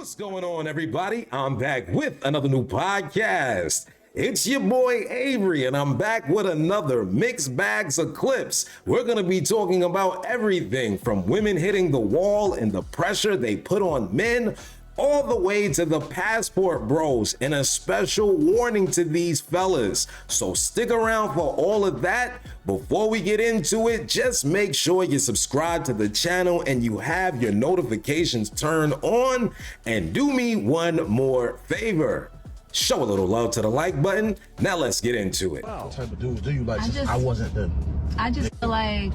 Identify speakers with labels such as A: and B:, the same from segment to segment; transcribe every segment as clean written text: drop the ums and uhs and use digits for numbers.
A: What's going on, everybody? I'm back with another new podcast. It's your boy Avery, and I'm back with another Mixed Bags of Clips. We're going to be talking about everything from women hitting the wall and the pressure they put on men, all the way to the passport bros, and a special warning to these fellas. So stick around for all of that. Before we get into it, just make sure you subscribe to the channel and you have your notifications turned on. And do me one more favor. Show a little love to the like button. Now let's get into it.
B: What type of dudes do you like? I wasn't the...
C: I just feel like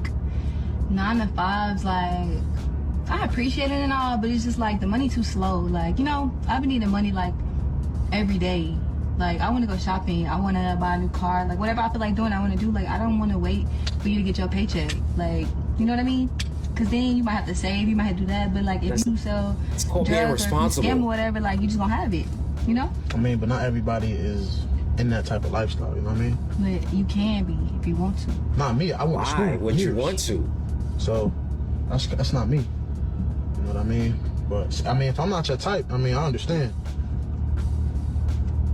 C: 9 to 5's like, I appreciate it and all, but it's just like the money too slow. Like, you know, I've been needing money like every day. Like, I want to go shopping. I want to buy a new car. Like, whatever I feel like doing, I want to do. Like, I don't want to wait for you to get your paycheck. Like, you know what I mean? Because then you might have to save, you might have to do that. But like, if you sell drugs or scam or whatever, like, you just gonna have it. You know? I
B: mean, but not everybody is in that type of lifestyle, you know what I mean?
C: But you can be if you want to.
B: Not me. I went to school.
A: What you want to?
B: So that's not me. You know what I mean? But I mean, if I'm not your type, I mean, I understand.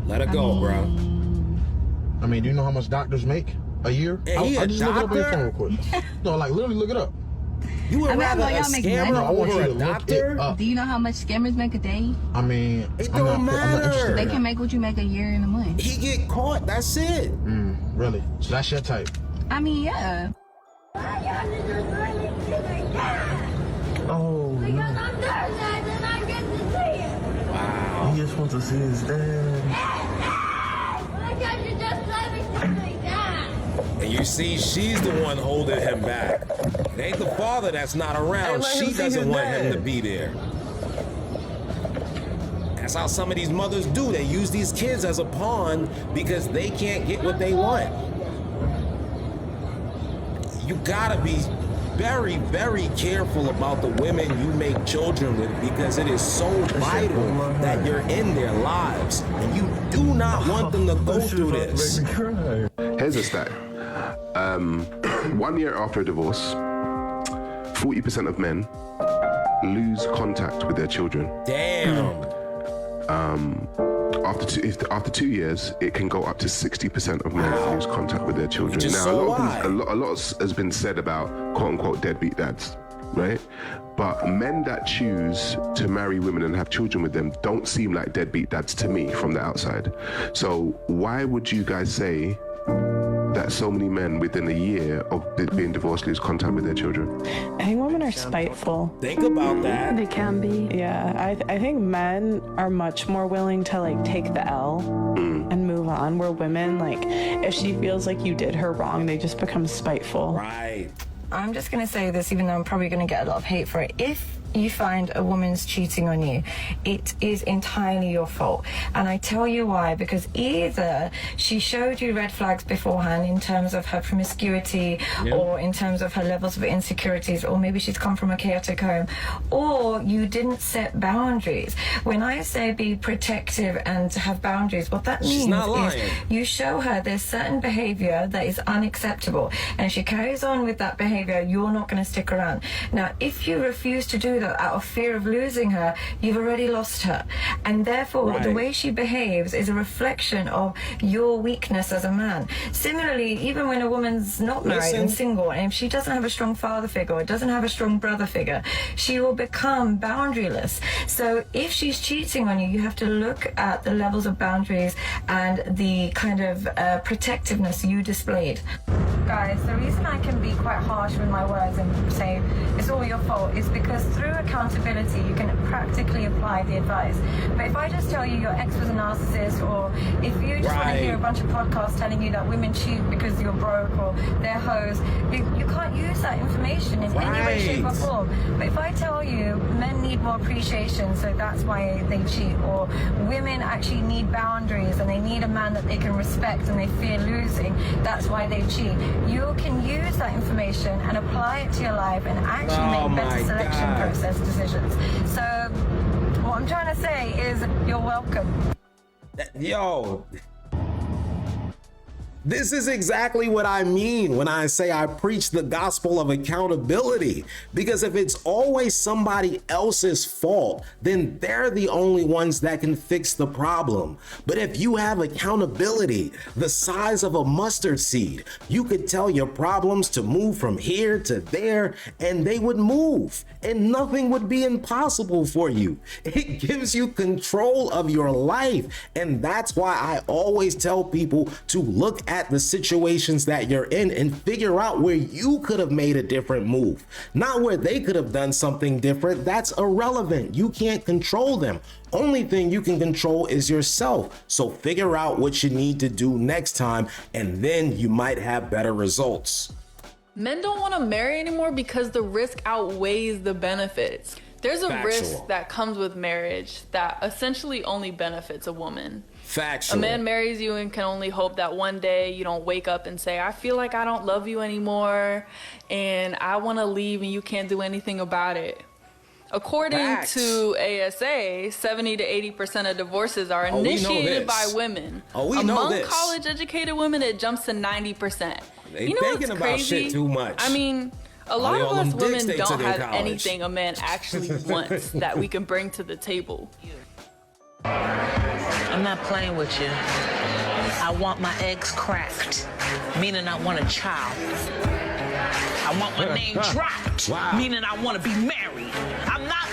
A: Let it go, bro.
B: I mean, do you know how much doctors make a year?
A: I
B: just look it up on your phone real quick. No, like literally look it up.
A: You would rather a scammer over a doctor?
C: Do you know how much scammers make a day?
B: I mean,
A: it don't matter.
C: They can make what you make a year in a month.
A: He get caught, that's it.
B: Really? So that's your type?
C: I mean, yeah.
B: Oh,
D: because I'm Thursday and I get to see it.
A: Wow.
B: He just wants to see his dad.
D: Why can't you just let me see my dad?
A: And you see, she's the one holding him back. It ain't the father that's not around. She doesn't want him to be there. That's how some of these mothers do. They use these kids as a pawn because they can't get what they want. You gotta be very, very careful about the women you make children with because it is so vital that you're in their lives. And you do not want them to go through this.
E: Here's a stat. 1 year after a divorce, 40% of men lose contact with their children.
A: Damn.
E: After 2 years, it can go up to 60% of men lose contact with their children. Now, a lot has been said about quote-unquote deadbeat dads, right? But men that choose to marry women and have children with them don't seem like deadbeat dads to me from the outside. So why would you guys say that so many men within a year of being divorced lose contact with their children?
F: I think women are spiteful.
A: Think about that.
G: They can be.
F: Yeah, I think men are much more willing to like take the L and move on, where women, like, if she feels like you did her wrong, they just become spiteful.
A: Right.
G: I'm just going to say this, even though I'm probably going to get a lot of hate for it. If you find a woman's cheating on you, it is entirely your fault. And I tell you why, because either she showed you red flags beforehand in terms of her promiscuity or in terms of her levels of insecurities, or maybe she's come from a chaotic home, or you didn't set boundaries. When I say be protective and have boundaries, what that means is you show her there's certain behavior that is unacceptable, and if she carries on with that behavior, you're not going to stick around. Now, if you refuse to do that out of fear of losing her, you've already lost her, and therefore the way she behaves is a reflection of your weakness as a man. Similarly, even when a woman's not married and single, and if she doesn't have a strong father figure or doesn't have a strong brother figure, she will become boundaryless. So if she's cheating on you, you have to look at the levels of boundaries and the kind of protectiveness you displayed. Guys, the reason I can be quite harsh with my words and say it's all your fault is because through accountability you can practically apply the advice. But if I just tell you your ex was a narcissist, or if you just want to hear a bunch of podcasts telling you that women cheat because you're broke or they're hoes, you can't use that information in any way, shape or form. But if I tell you men need more appreciation, so that's why they cheat, or women actually need boundaries and they need a man that they can respect and they fear losing, that's why they cheat, you can use that information and apply it to your life and actually make better selection process decisions. So what I'm trying to say is you're welcome.
A: Yo, This is exactly what I mean when I say I preach the gospel of accountability. Because if it's always somebody else's fault, then they're the only ones that can fix the problem. But if you have accountability the size of a mustard seed, you could tell your problems to move from here to there, and they would move, and nothing would be impossible for you. It gives you control of your life, and that's why I always tell people to look at the situations that you're in and figure out where you could have made a different move, not where they could have done something different. That's irrelevant. You can't control them. Only thing you can control is yourself. So figure out what you need to do next time, and then you might have better results.
H: Men don't want to marry anymore because the risk outweighs the benefits. There's a
A: Factual.
H: risk that comes with marriage that essentially only benefits a woman.
A: Factual.
H: A man marries you and can only hope that one day you don't wake up and say, I feel like I don't love you anymore and I want to leave, and you can't do anything about it. According
A: Facts.
H: to ASA, 70 to 80% of divorces are initiated by women. Among college-educated women, it jumps to 90%.
A: They
H: you know
A: thinking
H: what's
A: about
H: crazy?
A: shit too much.
H: I mean, a lot of
A: all
H: us
A: them dicks
H: women
A: they
H: don't
A: took in
H: have
A: college.
H: anything a man actually wants that we can bring to the table.
I: I'm not playing with you. I want my eggs cracked, meaning I want a child. I want my name dropped, meaning I want to be married. I'm not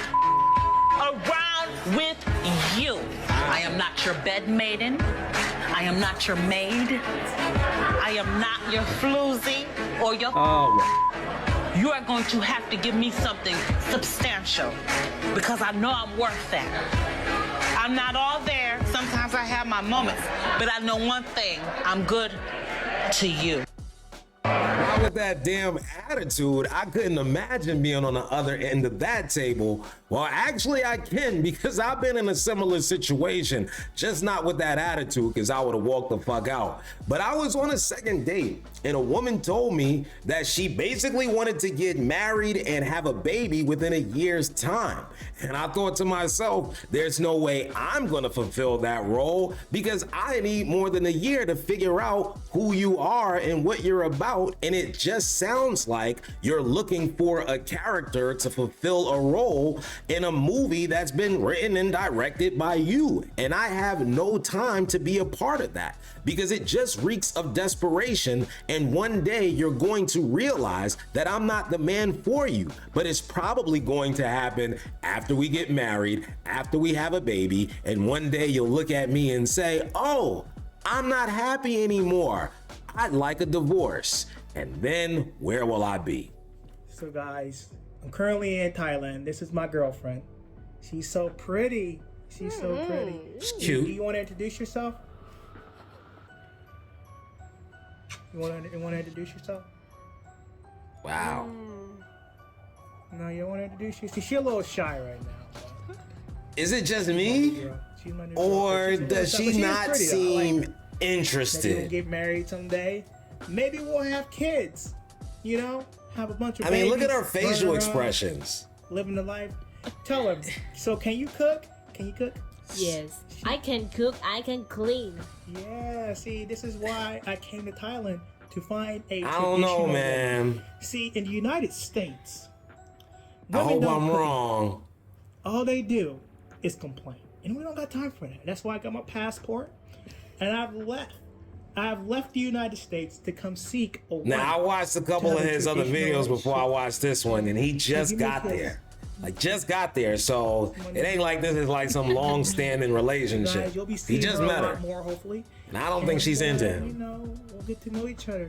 I: around with you. I am not your bed maiden. I am not your maid. I am not your floozy or your... You are going to have to give me something substantial because I know I'm worth that. I'm not all there. Sometimes I have my moments, but I know one thing. I'm good to you.
A: Now with that damn attitude, I couldn't imagine being on the other end of that table. Well, actually I can, because I've been in a similar situation, just not with that attitude, because I would have walked the fuck out. But I was on a second date, and a woman told me that she basically wanted to get married and have a baby within a year's time. And I thought to myself, there's no way I'm gonna fulfill that role, because I need more than a year to figure out who you are and what you're about. And it just sounds like you're looking for a character to fulfill a role in a movie that's been written and directed by you. And I have no time to be a part of that, because it just reeks of desperation. And one day you're going to realize that I'm not the man for you. But it's probably going to happen after we get married, after we have a baby, and one day you'll look at me and say, oh, I'm not happy anymore. I'd like a divorce. And then where will I be?
J: So guys, I'm currently in Thailand. This is my girlfriend. She's so pretty. She's so pretty.
A: She's cute.
J: Do you want to introduce yourself? You want to introduce yourself?
A: Wow.
J: No, you don't want to introduce yourself? She's a little shy right now.
A: Is it just me?
J: She's my new
A: Or
J: girl.
A: does she not seem
J: Maybe
A: interested?
J: we'll get married someday. Maybe we'll have kids. You know, have a bunch of
A: I mean, look at
J: babies,
A: her facial
J: run around,
A: expressions.
J: living the life. Tell her. So, can you cook? Can you cook?
D: Yes. I can cook, I can clean.
J: Yeah. See, this is why I came to Thailand, to find a
A: I don't know,
J: traditional
A: man.
J: woman. See, in the United States,
A: I
J: women
A: hope
J: don't
A: I'm
J: cook.
A: wrong.
J: All they do is complain, and we don't got time for that. That's why I got my passport, and I've left the United States to come seek a wife.
A: Now, I watched a couple of his other videos before I watched this one, and he just
J: give me a
A: got
J: kiss.
A: there. Like, just got there. So it ain't like this is like some long-standing relationship.
J: Guys, you'll be
A: He
J: seeing
A: just
J: her
A: met
J: a lot
A: her.
J: more, hopefully.
A: And I don't think she's into
J: You
A: him.
J: know, we'll get to know each other.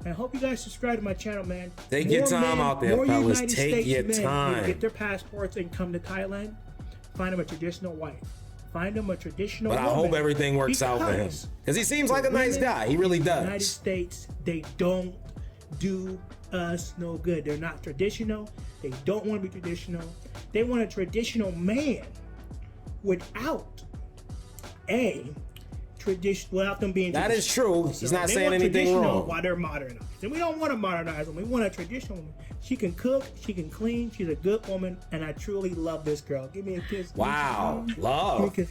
J: And I hope you guys subscribe to my channel, man.
A: Take your time out there,
J: more
A: fellas.
J: United
A: Take
J: States
A: your
J: men
A: time.
J: who get their passports and come to Thailand. Find them a traditional wife. Find them a traditional
A: But I
J: woman.
A: hope everything works out for him. Because he seems like a nice guy. He really
J: in the United
A: does.
J: States, they don't do us no good. They're not traditional. They don't want to be traditional. They want a traditional man without without them being
A: That is true. He's not
J: they
A: saying
J: want
A: anything
J: traditional
A: wrong.
J: while they're modernized. And we don't want to modernize them. We want a traditional woman. She can cook, she can clean, she's a good woman, and I truly love this girl. Give me a kiss.
A: Wow.
J: Give me a
A: Love.
J: kiss.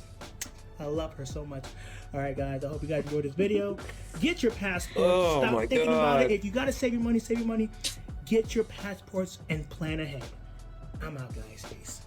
J: I love her so much. All right, guys. I hope you guys enjoyed this video. Get your passport.
A: Oh,
J: Stop
A: my
J: thinking
A: God.
J: about it. If you gotta save your money. Get your passports and plan ahead. I'm out, guys. Peace.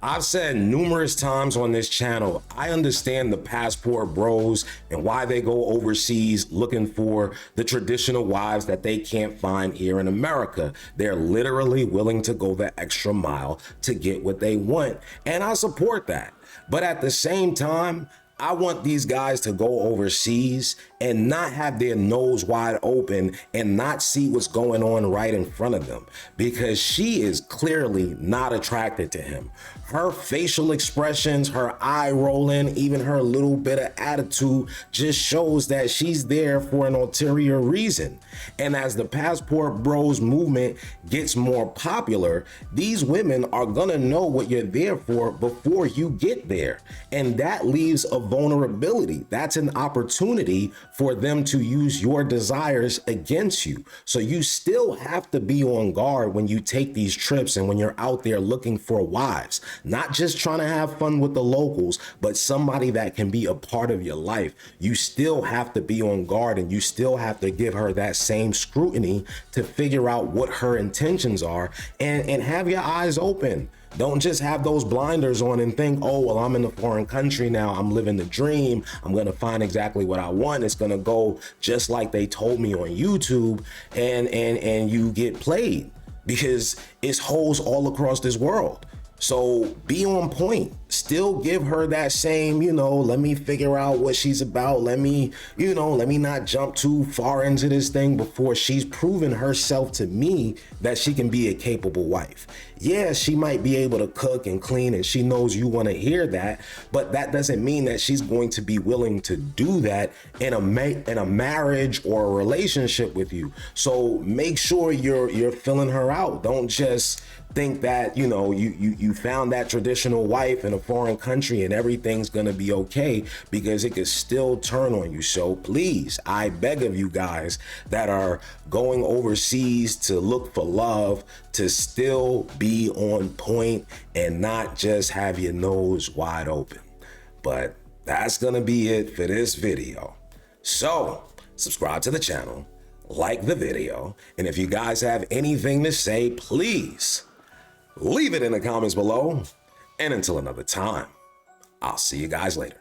A: I've said numerous times on this channel, I understand the passport bros and why they go overseas looking for the traditional wives that they can't find here in America. They're literally willing to go the extra mile to get what they want. And I support that. But at the same time, I want these guys to go overseas and not have their nose wide open and not see what's going on right in front of them, because she is clearly not attracted to him. Her facial expressions, her eye rolling, even her little bit of attitude just shows that she's there for an ulterior reason. And as the passport bros movement gets more popular, these women are gonna know what you're there for before you get there. And that leaves a vulnerability. That's an opportunity for them to use your desires against you. So you still have to be on guard when you take these trips and when you're out there looking for wives, not just trying to have fun with the locals, but somebody that can be a part of your life. You still have to be on guard, and you still have to give her that same scrutiny to figure out what her intentions are, and have your eyes open. Don't just have those blinders on and think, oh, well, I'm in a foreign country now. I'm living the dream. I'm going to find exactly what I want. It's going to go just like they told me on YouTube, and you get played, because it's hoes all across this world. So be on point. Still give her that same, let me figure out what she's about. Let me not jump too far into this thing before she's proven herself to me that she can be a capable wife. Yeah, she might be able to cook and clean, and she knows you want to hear that, but that doesn't mean that she's going to be willing to do that in a marriage or a relationship with you. So make sure you're filling her out. Don't just think that you found that traditional wife in a foreign country and everything's gonna be okay, because it could still turn on you. So please, I beg of you guys that are going overseas to look for love, to still be on point and not just have your nose wide open. But that's gonna be it for this video. So subscribe to the channel, like the video, and if you guys have anything to say, please leave it in the comments below. And until another time, I'll see you guys later.